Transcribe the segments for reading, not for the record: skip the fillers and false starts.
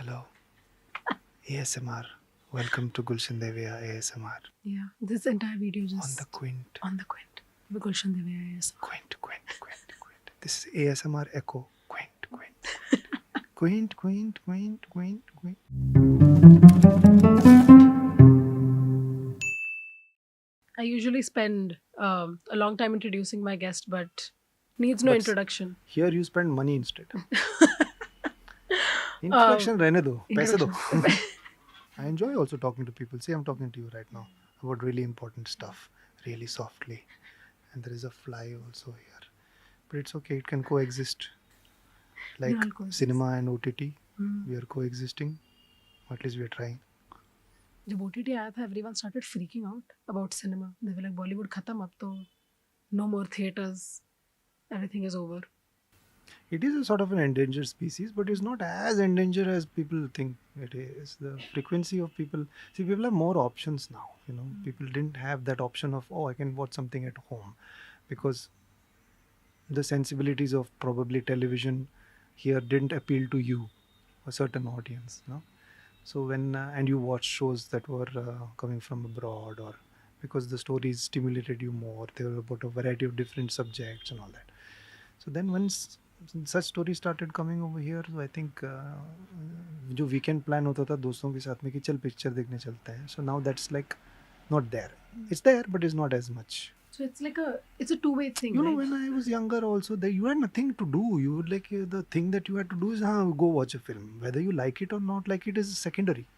Hello. ASMR. Welcome to Gulshan Devaiah ASMR. Yeah, this entire video just On the Quint. on the Quint. The Gulshan Devaiah is Quint. This is ASMR echo. Quint. Quint. I usually spend a long time introducing my guest, but needs no But introduction. here you spend money instead. Introduction रहने दो, पैसे दो. I enjoy also talking to people. See, I'm talking to you right now about really important stuff, really softly. And there is a fly also here. But it's okay, it can coexist. Like They're all coexist. cinema and OTT, we are coexisting. At least we are trying. जब OTT आया था, everyone started freaking out about cinema. They were like, Bollywood खत्म अब तो, no more theaters, everything is over. It is a sort of an endangered species, but it's not as endangered as people think it is. The frequency of people, see, people have more options now. You know, people didn't have that option of, oh, I can watch something at home, because the sensibilities of probably television here didn't appeal to you, a certain audience. No, so when and you watch shows that were coming from abroad, or because the stories stimulated you more, they were about a variety of different subjects and all that. So then once such stories started coming over here, so I think जो weekend plan होता था दोस्तों के साथ में कि चल picture देखने चलते हैं, so now that's like not there. It's there, but it's not as much. So it's a two-way thing. You know, right? when I was younger also, you had nothing to do. You would like the thing that you had to do is go watch a film. Whether you like it or not like it is secondary.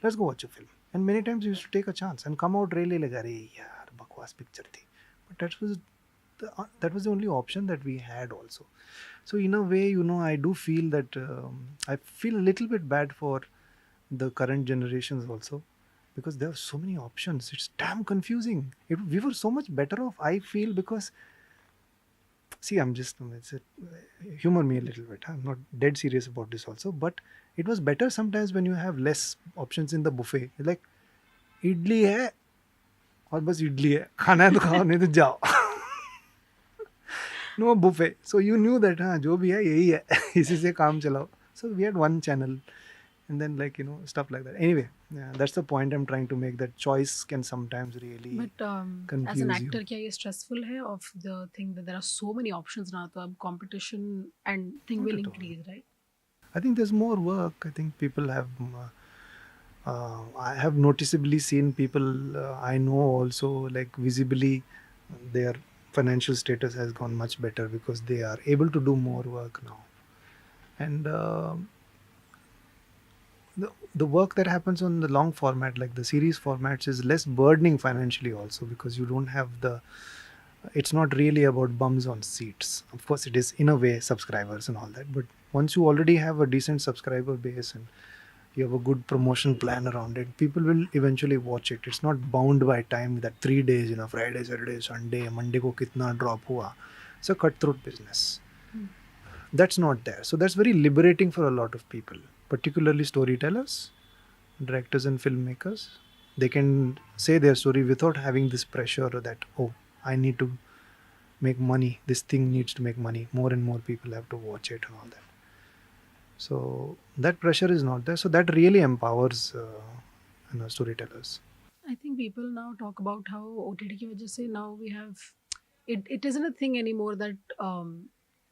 Let's go watch a film. And many times you used to take a chance and come out really like, अरे यार बकवास picture थी. But that was the only option that we had also. So in a way, you know, I do feel that I feel a little bit bad for the current generations also, because there are so many options. It's damn confusing. We were so much better off, I feel, because see, humor me a little bit. I'm not dead serious about this also, but it was better sometimes when you have less options in the buffet. Like idli hai और बस इडली है, खाना है तो खाओ नहीं तो जाओ. No buffet. So you knew that हाँ जो भी है यही है, इसी से काम चलाओ. So we had one channel, and then like, you know, stuff like that. Anyway, yeah, that's the point I'm trying to make, that choice can sometimes really But confuse as an you. actor, क्या ये stressful है of the thing that there are so many options now, तो अब competition and thing Not will at all. increase, right? I think there's more work. I think people have. I have noticeably seen people I know also, like visibly, their financial status has gone much better because they are able to do more work now, and the work that happens on the long format, like the series formats, is less burdening financially also, because you don't have it's not really about bums on seats. Of course it is in a way, subscribers and all that, but once you already have a decent subscriber base and you have a good promotion plan around it, people will eventually watch it. It's not bound by time, that 3 days, you know, Friday, Saturday, Sunday, Monday ko kitna drop hua. It's a cutthroat business. That's not there. So that's very liberating for a lot of people, particularly storytellers, directors and filmmakers. They can say their story without having this pressure that, oh, I need to make money, this thing needs to make money, more and more people have to watch it and all that. So that pressure is not there. So that really empowers storytellers. I think people now talk about how OTT की वजह से now we have it isn't a thing anymore that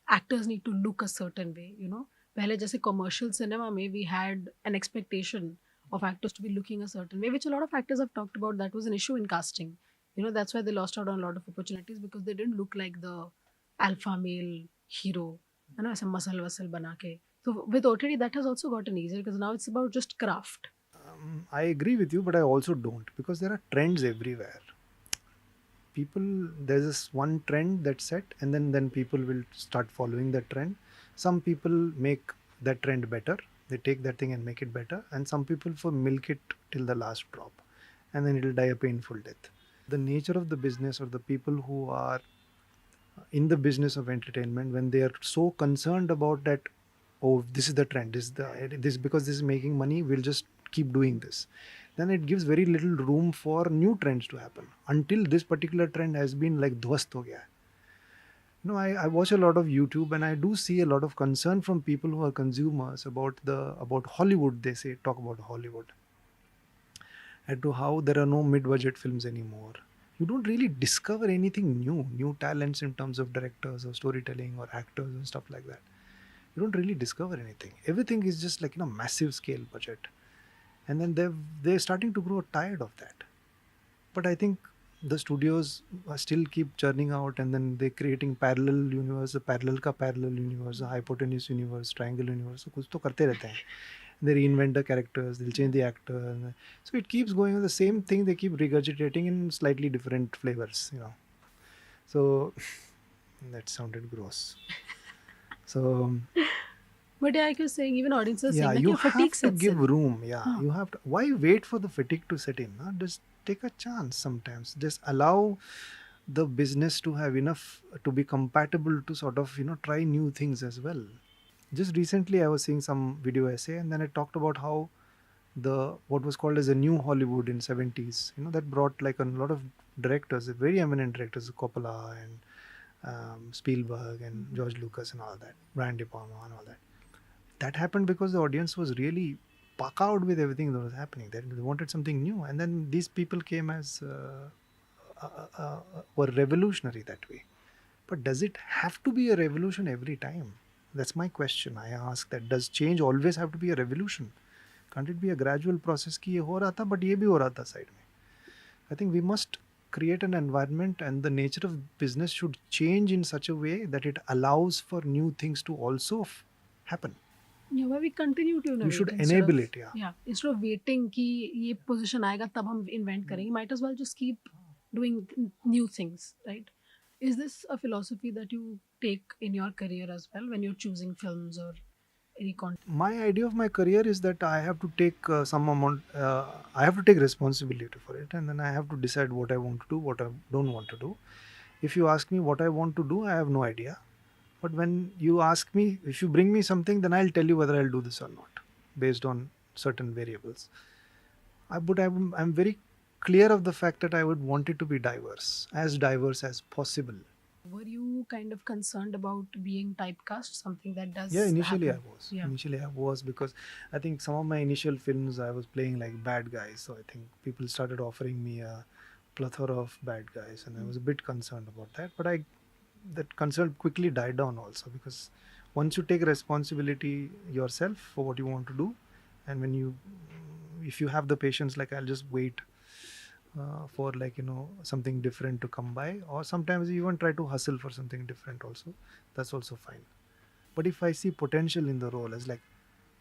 actors need to look a certain way, you know. पहले जैसे commercial cinema में we had an expectation of actors to be looking a certain way, which a lot of actors have talked about. That was an issue in casting. You know, that's why they lost out on a lot of opportunities, because they didn't look like the alpha male hero, है ना, ऐसा muscle वसल बना के. So with OTT that has also gotten easier, because now it's about just craft. I agree with you, but I also don't, because there are trends everywhere. There's this one trend that's set, and then people will start following that trend. Some people make that trend better. They take that thing and make it better, and some people for milk it till the last drop, and then it'll die a painful death. The nature of the business, or the people who are in the business of entertainment, when they are so concerned about that, oh, this is the trend, this because this is making money, we'll just keep doing this, then it gives very little room for new trends to happen until this particular trend has been like dhwast ho gaya. I watch a lot of YouTube, and I do see a lot of concern from people who are consumers about Hollywood. They say talk about Hollywood, and to how there are no mid-budget films anymore. You don't really discover anything new talents in terms of directors or storytelling or actors and stuff like that. You don't really discover anything. Everything is just like massive scale budget, and then they're starting to grow tired of that. But I think the studios still keep churning out, and then they're creating parallel universe, a parallel ka parallel universe, a hypotenuse universe, triangle universe. So कुछ तो करते रहते हैं. They reinvent the characters, they'll change the actor, so it keeps going on the same thing. They keep regurgitating in slightly different flavors. So that sounded gross. So But yeah, like you're saying, even audiences are yeah, saying that you your fatigue have to sets give in. room. Yeah, Huh. you have to. Why wait for the fatigue to set in? Huh? Just take a chance sometimes. Just allow the business to have enough to be compatible to sort of try new things as well. Just recently I was seeing some video essay, and then I talked about how the what was called as a new Hollywood in 70s, that brought like a lot of directors, very eminent directors, Coppola and Spielberg and George Lucas and all that, Brian De Palma and all that happened because the audience was really puckered with everything that was happening. They wanted something new, and then these people came as were revolutionary that way. But does it have to be a revolution every time? That's my question. I ask that. Does change always have to be a revolution? Can't it be a gradual process कि ये हो रहा था but ये भी हो रहा था side में? I think we must create an environment, and the nature of business should change in such a way that it allows for new things to also happen. Yeah, why we continue to You innovate should instead enable of it. Yeah. yeah, instead of waiting कि ये position आएगा तब हम invent करेंगे. Might as well just keep doing new things, right? Is this a philosophy that you take in your career as well when you're choosing films or any content? My idea of my career is that I have to take some amount, I have to take responsibility for it, and then I have to decide what I want to do, what I don't want to do. If you ask me what I want to do, I have no idea. But when you ask me, if you bring me something, then I'll tell you whether I'll do this or not based on certain variables. I'm very clear of the fact that I would want it to be diverse as possible. Were you kind of concerned about being typecast, something that does Yeah, initially happen? I was. Yeah. Initially I was, because I think some of my initial films I was playing like bad guys. So I think people started offering me a plethora of bad guys, and I was a bit concerned about that. But that concern quickly died down also, because once you take responsibility yourself for what you want to do, and if you have the patience, like I'll just wait for something different to come by, or sometimes you even try to hustle for something different also. That's also fine. But if I see potential in the role as like,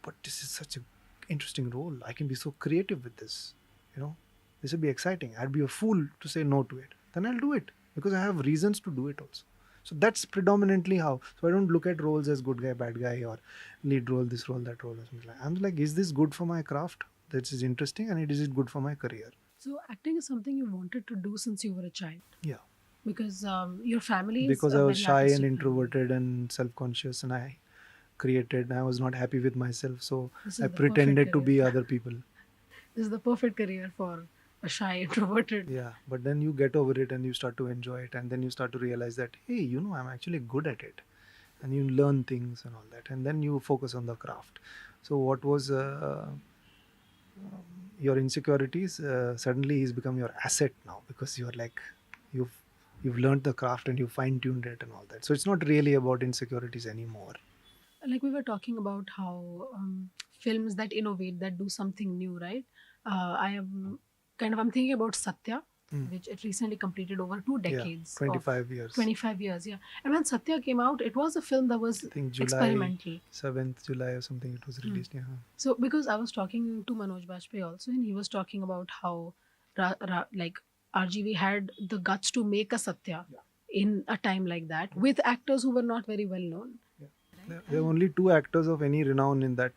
but this is such an interesting role, I can be so creative with this, this would be exciting. I'd be a fool to say no to it. Then I'll do it because I have reasons to do it also. So that's predominantly how. So I don't look at roles as good guy, bad guy, or lead role, this role, that role, or something like. I'm like, is this good for my craft? This is interesting, and is it good for my career? So acting is something you wanted to do since you were a child. Yeah. Because your family is Because a I was very shy and artistic family. introverted and self-conscious, and I was not happy with myself, so This I is the perfect pretended to be career. other people. This is the perfect career for a shy introverted. Yeah, but then you get over it and you start to enjoy it, and then you start to realize that, hey, I'm actually good at it, and you learn things and all that, and then you focus on the craft. So what was your insecurities suddenly is become your asset now, because you're like you've learned the craft and you fine-tuned it and all that. So it's not really about insecurities anymore. Like we were talking about how films that innovate, that do something new, right? I'm thinking about Satya, which it recently completed over 2 decades. Yeah, 25 years. 25 years, yeah. And when Satya came out, it was a film that was I think July experimental. 7th July or something it was released. Yeah. So because I was talking to Manoj Bajpayee also, and he was talking about how like RGV had the guts to make a Satya in a time like that with actors who were not very well known. There were only two actors of any renown in that,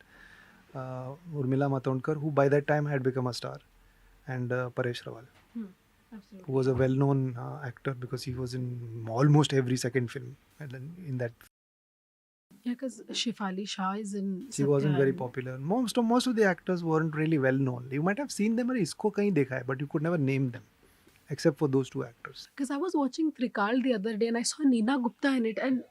Urmila Matondkar, who by that time had become a star, and Paresh Rawal, Absolutely. who was a well-known actor because he was in almost every second film. And then in that, Yeah, because Shefali Shah is in he wasn't Satya very and- popular. Most of the actors weren't really well known. You might have seen them, or isko kahin dekha hai, but you could never name them. except for those two actors. Because I was watching Trikal the other day and I saw Neena Gupta in it, and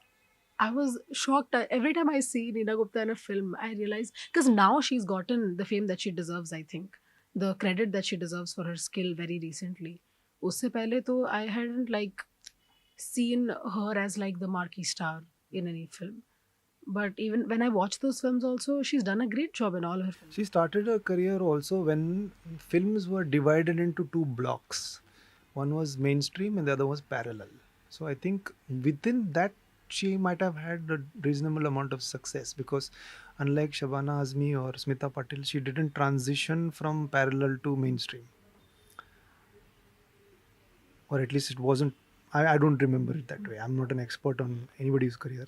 I was shocked. Every time I see Neena Gupta in a film, I realize, because now she's gotten the fame that she deserves, I think. The credit that she deserves for her skill very recently. Usse pehle to I hadn't like seen her as like the marquee star in any film. But even when I watch those films also, she's done a great job in all her films. She started her career also when films were divided into two blocks. One was mainstream and the other was parallel. So I think within that she might have had a reasonable amount of success, because unlike Shabana Azmi or Smita Patil, she didn't transition from parallel to mainstream. Or at least it wasn't. I don't remember it that way. I'm not an expert on anybody's career,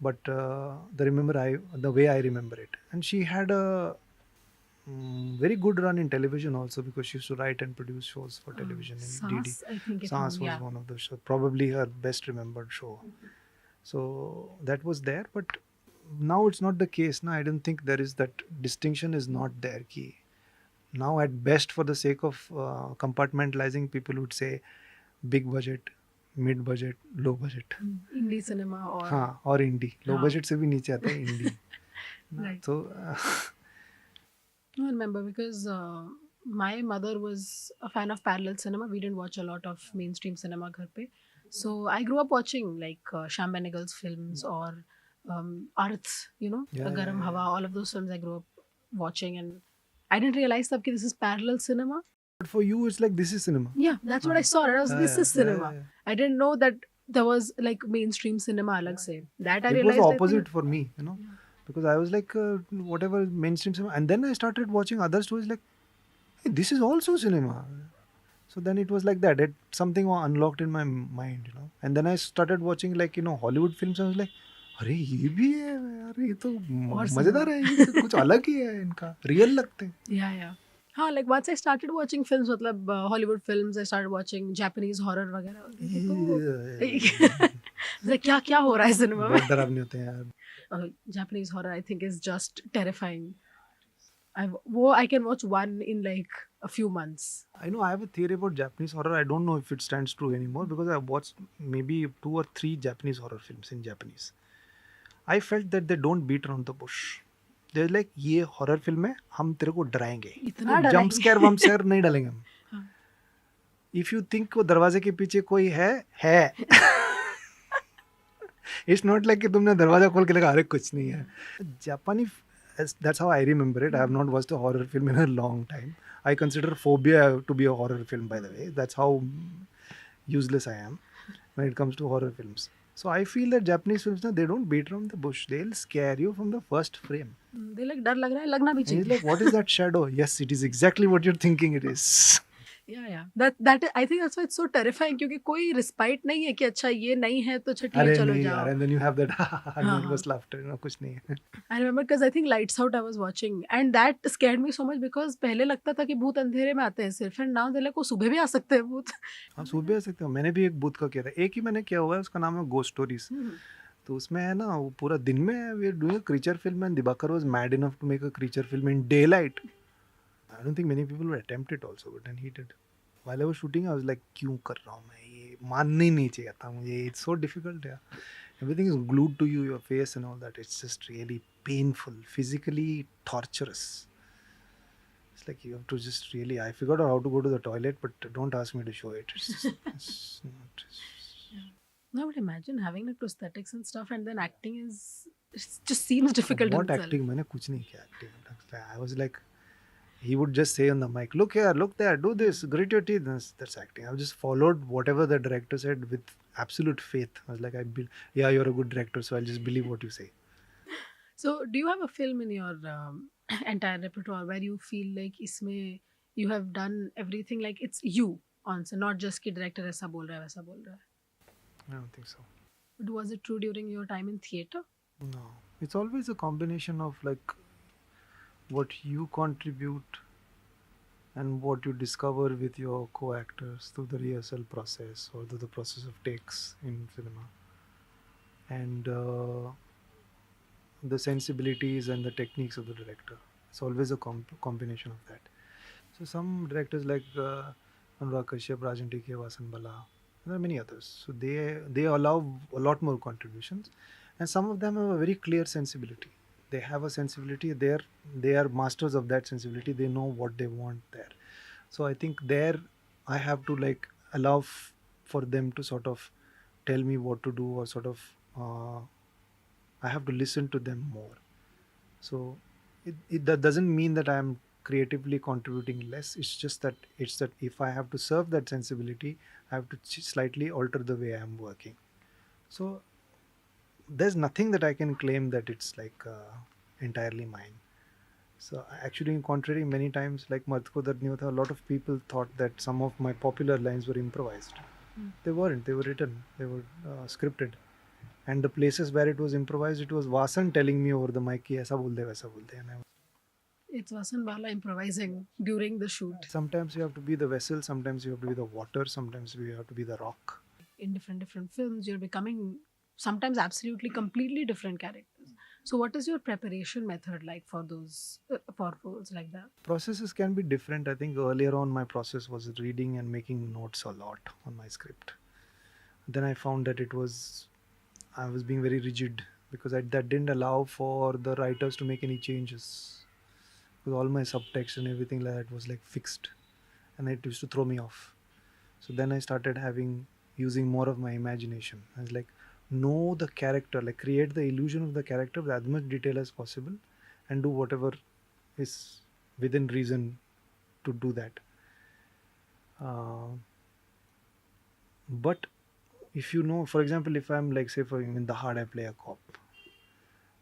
but the way I remember it, and she had a very good run in television also, because she used to write and produce shows for television in DD. Saas, I think it Saas was, was yeah. one of those shows, probably her best remembered show. So that was there, but now it's not the case. Now I don't think there is that distinction is not there. Ki now at best, for the sake of compartmentalizing, people would say big budget, mid budget, low budget. Indie cinema or हाँ, और indie. Low हाँ. budget से भी नीचे आता है indie. Right. So I remember because my mother was a fan of parallel cinema. We didn't watch a lot of mainstream cinema ghar pe. So I grew up watching like Shyam Benegal's films or Arth, Yeah, Garam yeah, Hawa, all of those films I grew up watching, and I didn't realize that this is parallel cinema. but for you, it's like this is cinema. Yeah, that's what I saw. And I was, this is cinema. yeah. I didn't know that there was like mainstream cinema alag se. That I It was realized. the I think- opposite for me, because I was like, whatever mainstream cinema, and then I started watching other stories like, hey, this is also cinema. So then it was like that. Something was unlocked in my mind, and then I started watching like Hollywood films. I was like, अरे ये भी है यार, ये तो मजेदार है, ये तो कुछ अलग ही है, इनका रियल लगते हैं. Yeah. हाँ, like once I started watching films, मतलब Hollywood films, I started watching Japanese horror वगैरह. Like क्या हो रहा है सिनेमा में? बहुत डरावने होते हैं यार. Japanese horror, I think, is just terrifying. I can watch one in like a few months. I know I have a theory about Japanese horror. I don't know if it stands true anymore, because I've watched maybe 2 or 3 Japanese horror films in Japanese. I felt that they don't beat around the bush. They're like, ये horror film है, हम तेरे को डराएंगे. इतना jump डराएंगे. scare वम scare नहीं डालेंगे हम. हाँ. If you think वो दरवाजे के पीछे कोई है. It's not like कि तुमने दरवाजा खोल के लगा, अरे कुछ नहीं है. Japanese, that's how I remember it. I have not watched a horror film in a long time. I consider Phobia to be a horror film, by the way. That's how useless I am when it comes to horror films. So I feel that Japanese films, they don't beat around the bush. They'll scare you from the first frame. They like डर लग रहा है, लगना भी And he's चाहिए. like, what is that shadow? Yes, it is exactly what you're thinking it is. Yeah. That I think that's why it's so terrifying, क्योंकि कोई respite नहीं है कि अच्छा ये नहीं है तो अच्छा ठीक है अरे चलो नहीं जाओ. यार, and then you have that nervous हाँ. laughter. कुछ नहीं है. I remember because I think Lights Out I was watching, and that scared me so much because पहले लगता था कि भूत अंधेरे में आते हैं सिर्फ, and now they're like वो सुबह भी आ सकते हैं भूत. हाँ, सुबह आ सकते हो. मैंने भी एक भूत का किया था. एक ही मैंने किया हुआ है, उसका नाम है Ghost Stories. तो उसमें है ना, वो पूरा दिन में we are doing a creature film, and Dibakar was mad enough to make a creature film in daylight. I don't think many people would attempt it also, but then he did. While I was shooting, I was like, क्यों कर रहा हूँ मैं ये, मानने ही नहीं चाहिए था मुझे. It's so difficult, yeah. Everything is glued to you, your face and all that. It's just really painful, physically torturous. It's like you have to just really. I figured out how to go to the toilet, but don't ask me to show it. It's just, it's not. I would imagine having like prosthetics and stuff, and then acting it just seems difficult. What in itself. acting? मैंने कुछ नहीं किया acting. I was like, he would just say on the mic, look here, look there, do this, grit your teeth. That's acting. I just followed whatever the director said with absolute faith. I was like, yeah, you're a good director, so I'll just believe what you say. So, do you have a film in your entire repertoire where you feel like इसमें you have done everything, like it's you on, so not just कि director ऐसा बोल रहा है वैसा बोल रहा है? I don't think so. But was it true during your time in theatre? No. It's always a combination of like what you contribute and what you discover with your co-actors through the rehearsal process or through the process of takes in cinema. And the sensibilities and the techniques of the director. It's always a combination of that. So some directors like Anurag Kashyap, Rajan TK, Vasan Bala. There are many others. So they allow a lot more contributions, and some of them have a very clear sensibility. They have a sensibility. They are masters of that sensibility. They know what they want there. So I think there I have to like allow for them to sort of tell me what to do, or sort of I have to listen to them more. So that doesn't mean that I'm creatively contributing less. It's that if I have to serve that sensibility, I have to slightly alter the way I'm working. So there's nothing that I can claim that it's like entirely mine. So actually, in contrary, many times, like Marth ko Dard Nahi Hota, a lot of people thought that some of my popular lines were improvised. They weren't. They were written. They were scripted. And the places where it was improvised, it was Vasan telling me over the mic, कि ऐसा बोल दे वैसा बोल दे. And It's Vasan Bala improvising during the shoot. sometimes you have to be the vessel, sometimes you have to be the water, sometimes you have to be the rock. In different films, you're becoming sometimes absolutely completely different characters. So, what is your preparation method like for those for roles like that? Processes can be different. I think earlier on my process was reading and making notes a lot on my script. Then I found that I was being very rigid, because that didn't allow for the writers to make any changes. Because all my subtext and everything like that was like fixed, and it used to throw me off. So then I started using more of my imagination. I was like, know the character, like create the illusion of the character with as much detail as possible, and do whatever is within reason to do that. But if you know, for example, if I'm like, say, for in The Hard I play a cop,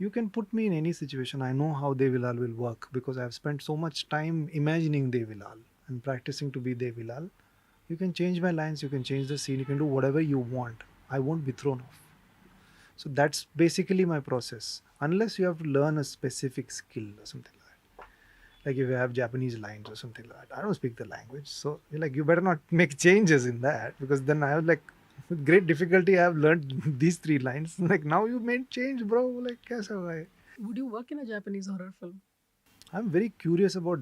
you can put me in any situation. I know how Devilal will work, because I've spent so much time imagining Devilal and practicing to be Devilal. You can change my lines, you can change the scene, you can do whatever you want. I won't be thrown off. So that's basically my process. Unless you have to learn a specific skill or something like that. Like if you have Japanese lines or something like that. I don't speak the language. So you're like, you better not make changes in that, because then I was like, with great difficulty I have learned these three lines. Like, now you made change, bro. Like, kaisa hua hai? Would you work in a Japanese horror film? I'm very curious about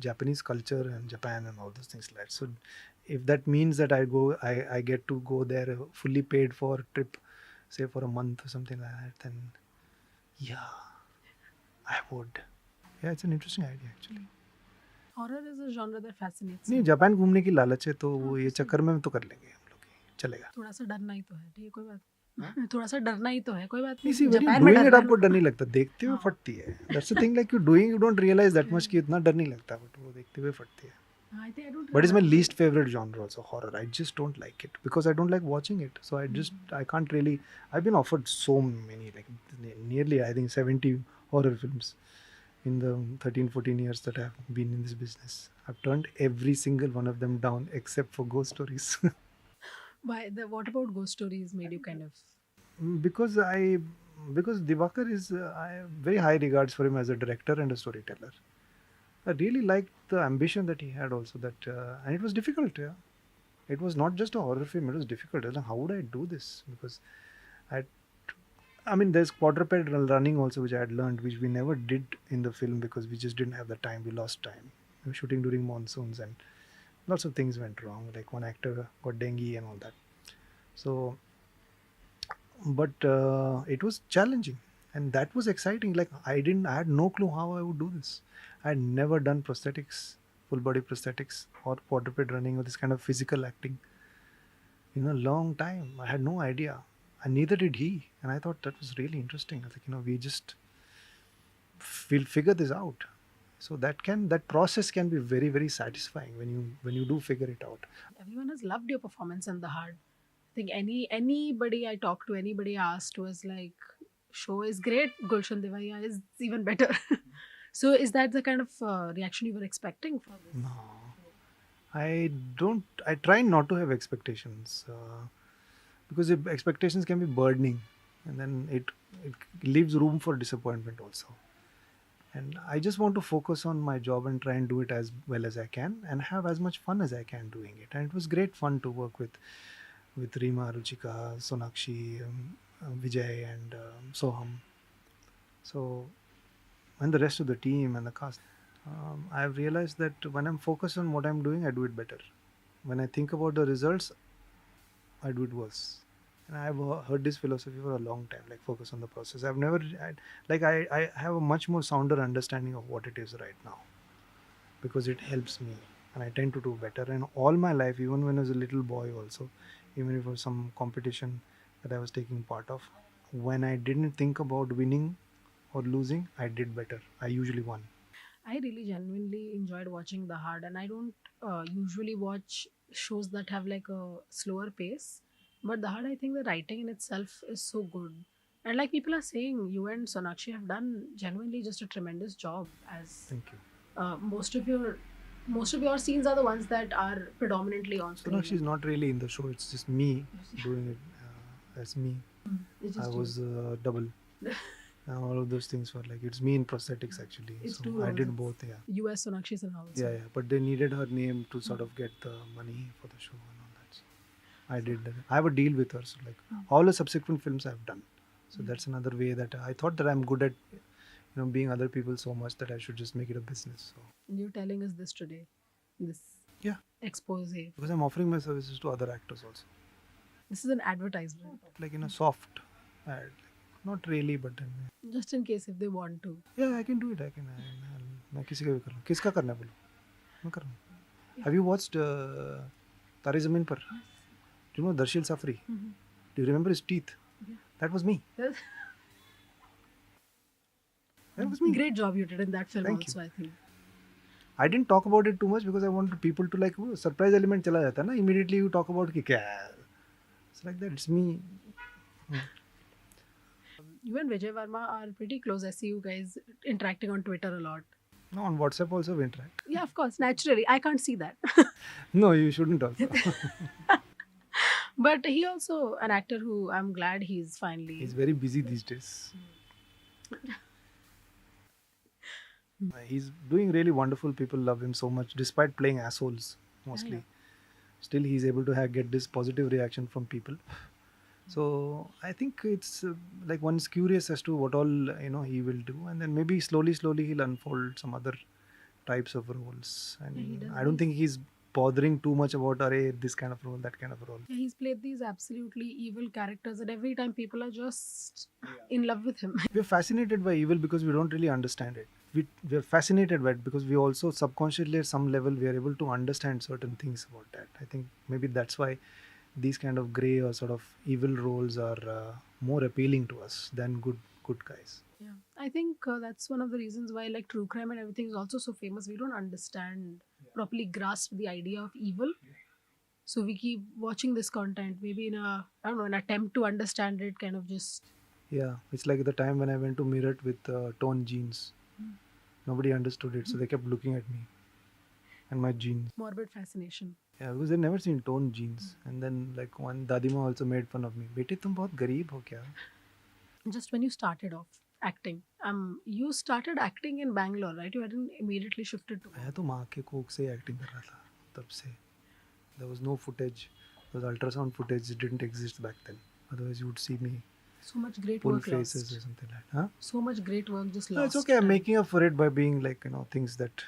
Japanese culture and Japan and all those things like that. So if that means that I get to go there fully paid for a trip, say for a month or something like that, then yeah, I would. Yeah, it's an interesting idea actually. Horror is a genre that fascinates नहीं, me. Japan घूमने की लालच है, तो वो ये चक्कर में तो कर लेंगे हम लोग, चलेगा. थोड़ा सा डरना ही तो है, ठीक है, कोई बात थोड़ा सा डरना ही तो है, कोई बात नहीं, नहीं. see, when you're जापान में doing it डरना आपको डर नहीं लगता, देखते हुए हाँ. फटती है. That's the thing, like you doing, you don't realize that much कि इतना डर नहीं लगता, but वो देखते हुए फटती है. I think I don't But it's my remember. least favorite genre also, horror. I just don't like it because I don't like watching it. So I can't really. I've been offered so many, like nearly I think 70 horror films in the 13, 14 years that I've been in this business. I've turned every single one of them down except for Ghost Stories. What about ghost stories made you kind of? because Divakar is I have very high regards for him as a director and a storyteller. I really liked the ambition that he had also, that and it was difficult. Yeah, it was not just a horror film. It was difficult. I was like, how would I do this? Because I, I mean, there's quadruped running also, which I had learned, which we never did in the film because we just didn't have the time. We lost time. We were shooting during monsoons and lots of things went wrong. Like one actor got dengue and all that. So, but it was challenging, and that was exciting. Like I had no clue how I would do this. I had never done prosthetics, full body prosthetics, or quadruped running, or this kind of physical acting in a long time. I had no idea, and neither did he. And I thought that was really interesting. I was like, we'll figure this out. So that process can be very, very satisfying when you do figure it out. Everyone has loved your performance in The Hard. I think anybody I talked to, anybody asked was like, show is great, Gulshan Devaiah is even better. So is that the kind of reaction you were expecting for this? No, I don't. I try not to have expectations because expectations can be burdening, and then it leaves room for disappointment also. And I just want to focus on my job and try and do it as well as I can and have as much fun as I can doing it. And it was great fun to work with Rima, Ruchika, Sonakshi, Vijay, and Soham. So, and the rest of the team and the cast. I've realized that when I'm focused on what I'm doing, I do it better. when I think about the results, I do it worse. And I've heard this philosophy for a long time, like focus on the process. I've never, I have a much more sounder understanding of what it is right now because it helps me and I tend to do better. And all my life, even when I was a little boy, also, even if it was some competition that I was taking part of, when I didn't think about winning or losing, I did better. I usually won. I really genuinely enjoyed watching The Hard, and I don't usually watch shows that have like a slower pace. But The Hard, I think the writing in itself is so good. And like people are saying, you and Sonakshi have done genuinely just a tremendous job. As Thank you. Most of your scenes are the ones that are predominantly on screen. Sonakshi is not really in the show. It's just me doing it as me. It's I just you. was double. All of those things were like it's me in prosthetics actually. It's So two I roles. did both. Yeah. You as Sonakshi Sinha also. Yeah, yeah. But they needed her name to sort of get the money for the show and all that. So I did that. I have a deal with her. So like all the subsequent films I've done. So that's another way that I thought that I'm good at, being other people so much that I should just make it a business. So And you're telling us this today, this yeah, expose. because I'm offering my services to other actors also, This is an advertisement. like in a soft ad. Like, not really, but then Just in case if they want to. yeah, I can do it. I can. मैं किसी का भी कर लूँ. किसका करना है बोलो? मैं कर रहा हूँ. Have you watched तारे ज़मीन पर? Do you know Darshil Safri? Do you remember his teeth? Yeah. That was me. Yes. That was me. Great job you did in that film Thank also, I think. I didn't talk about it too much because I wanted people to like वो surprise element चला जाता है ना. Immediately you talk about कि क्या है. It's like that. It's me. You and Vijay Varma are pretty close. I see you guys interacting on Twitter a lot. No, on WhatsApp also we interact. Yeah, of course, naturally. I can't see that. No, you shouldn't also. But he also an actor who I'm glad he's finally. He's very busy these days. He's doing really wonderful. People love him so much, despite playing assholes mostly. Still, he's able to get this positive reaction from people. So I think it's like one's curious as to what all he will do, and then maybe slowly, he'll unfold some other types of roles. And Yeah, he does I don't think he's bothering too much about this kind of role, that kind of role. Yeah, he's played these absolutely evil characters, and every time people are just in love with him. We're fascinated by evil because we don't really understand it. We're fascinated by it because we also subconsciously at some level we are able to understand certain things about that. I think maybe that's why these kind of gray or sort of evil roles are more appealing to us than good guys. Yeah, I think that's one of the reasons why like true crime and everything is also so famous. We don't understand properly grasp the idea of evil, so we keep watching this content. Maybe in a I don't know an attempt to understand it, kind of just. Yeah, it's like the time when I went to Meerut with torn jeans. Nobody understood it, so they kept looking at me and my jeans. Morbid fascination. Yeah, because they've never seen torn jeans. And then like one Dadima also made fun of me. Beti, tum bahut gareeb ho kya? Just when you started off acting, you started acting in Bangalore, right? You hadn't immediately shifted to. मैं तो माँ के कोख से acting कर रहा था तब से. There was no footage. Those ultrasound footage didn't exist back then. Otherwise, you would see me So much great pull work faces lost. or something like that. Huh? So much great work just No, lost. it's okay. I'm making up for it by being like things that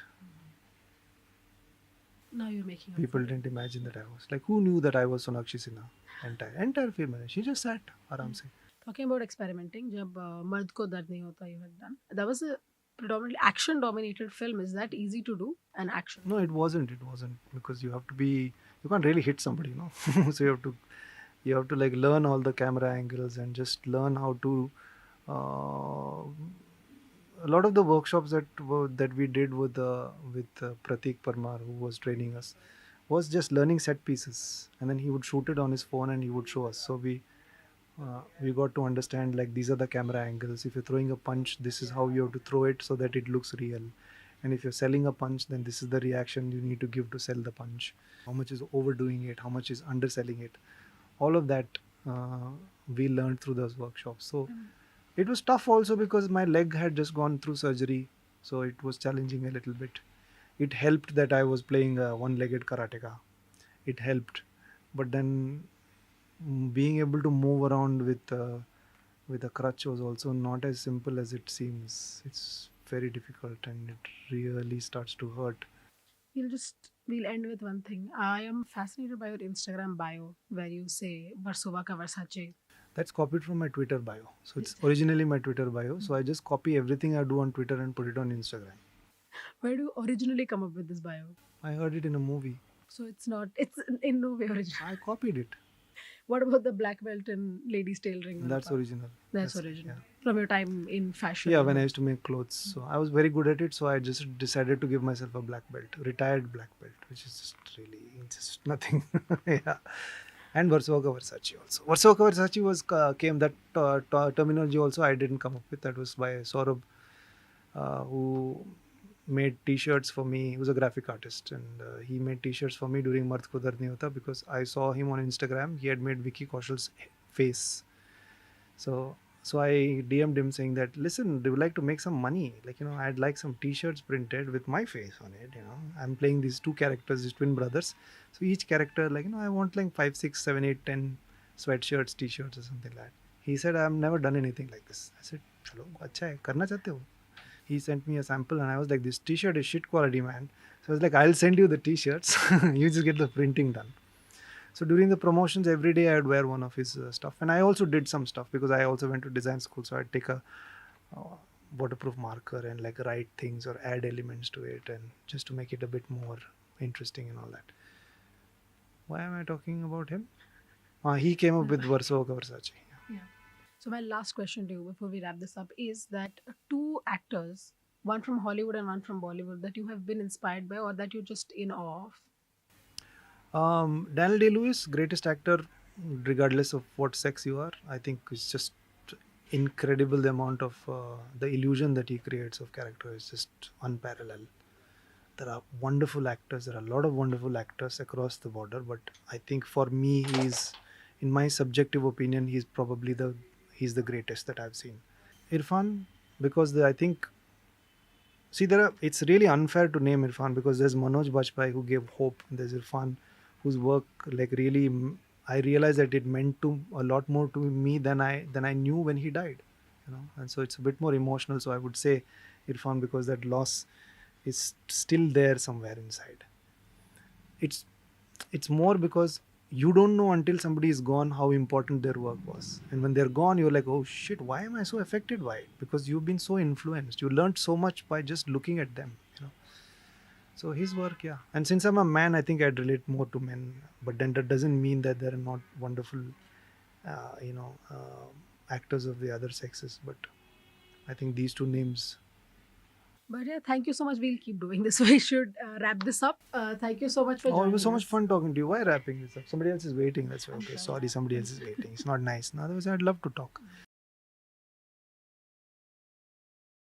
Now you're making up. people didn't imagine that I was. Like who knew that I was Sonakshi Sinha? Entire film. She just sat आराम से. Talking about experimenting, जब मर्द को दर्द नहीं होता you had done. That was a predominantly action dominated film. Is that easy to do an action? No, it wasn't. It wasn't because you have to be. You can't really hit somebody, so you have to like learn all the camera angles and just learn how to. A lot of the workshops that we did with Pratik Parmar, who was training us, was just learning set pieces, and then he would shoot it on his phone and he would show us. So we got to understand like these are the camera angles. If you're throwing a punch, this is how you have to throw it so that it looks real. And if you're selling a punch, then this is the reaction you need to give to sell the punch. How much is overdoing it? How much is underselling it? All of that we learned through those workshops. So it was tough also because my leg had just gone through surgery. So it was challenging a little bit. It helped that I was playing a one-legged karateka. It helped. But then being able to move around with a crutch was also not as simple as it seems. It's very difficult and it really starts to hurt. we'll end with one thing. I am fascinated by your Instagram bio where you say Varsova ka Versace. That's copied from my Twitter bio. So it's originally my Twitter bio. So I just copy everything I do on Twitter and put it on Instagram. Where do you originally come up with this bio? I heard it in a movie. So it's in no way original. I copied it. What about the black belt in ladies tailoring? on the That's part? original. That's original. From your time in fashion. Yeah, when I used to make clothes. So I was very good at it. So I just decided to give myself a black belt, retired black belt, which is just really just nothing. Yeah. And Varsova Versace also. Varsova Versace was came that terminology also I didn't come up with. That was by Saurabh, who made T-shirts for me. He was a graphic artist, and he made T-shirts for me during Mard Ko Dard Nahi Hota because I saw him on Instagram. He had made Vicky Kaushal's face. So I DM'd him saying that, listen, do you like to make some money? Like, I'd like some T-shirts printed with my face on it. I'm playing these two characters, these twin brothers. So each character, like, I want like 5, 6, 7, 8, 10 sweatshirts, T-shirts or something like that. He said, I've never done anything like this. I said, chalo, acha hai, karna chahte ho? He sent me a sample and I was like, this T-shirt is shit quality, man. So I was like, I'll send you the T-shirts. You just get the printing done. So during the promotions, every day I would wear one of his stuff. And I also did some stuff because I also went to design school. So I'd take a waterproof marker and like write things or add elements to it, and just to make it a bit more interesting and all that. Why am I talking about him? He came up with Varsova Versace. Yeah. So my last question to you before we wrap this up is that two actors, one from Hollywood and one from Bollywood, that you have been inspired by or that you're just in awe of. Daniel Day-Lewis, greatest actor, regardless of what sex you are. I think it's just incredible the amount of the illusion that he creates of character is just unparalleled. There are wonderful actors. There are a lot of wonderful actors across the border, but I think for me, in my subjective opinion, he's the greatest that I've seen. Irfan, because I think, see, it's really unfair to name Irfan because there's Manoj Bajpayee who gave hope. There's Irfan whose work like really, I realized that it meant to a lot more to me than I knew when he died. And so it's a bit more emotional. So I would say Irfan because that loss is still there somewhere inside. It's more because you don't know until somebody is gone how important their work was, and when they're gone you're like, oh shit, why am I so affected by it? Because you've been so influenced, you learned so much by just looking at them. So his work, yeah. And since I'm a man, I think I'd relate more to men, but then that doesn't mean that there are not wonderful actors of the other sexes, but I think these two names. But yeah, thank you so much. We'll keep doing this. We should wrap this up. Thank you so much for Oh, it joining was so much us. fun talking to you. Why wrapping this up? Somebody else is waiting. That's why. I'm Okay, sure, sorry, yeah. somebody else is waiting. It's not nice. No, otherwise, I'd love to talk.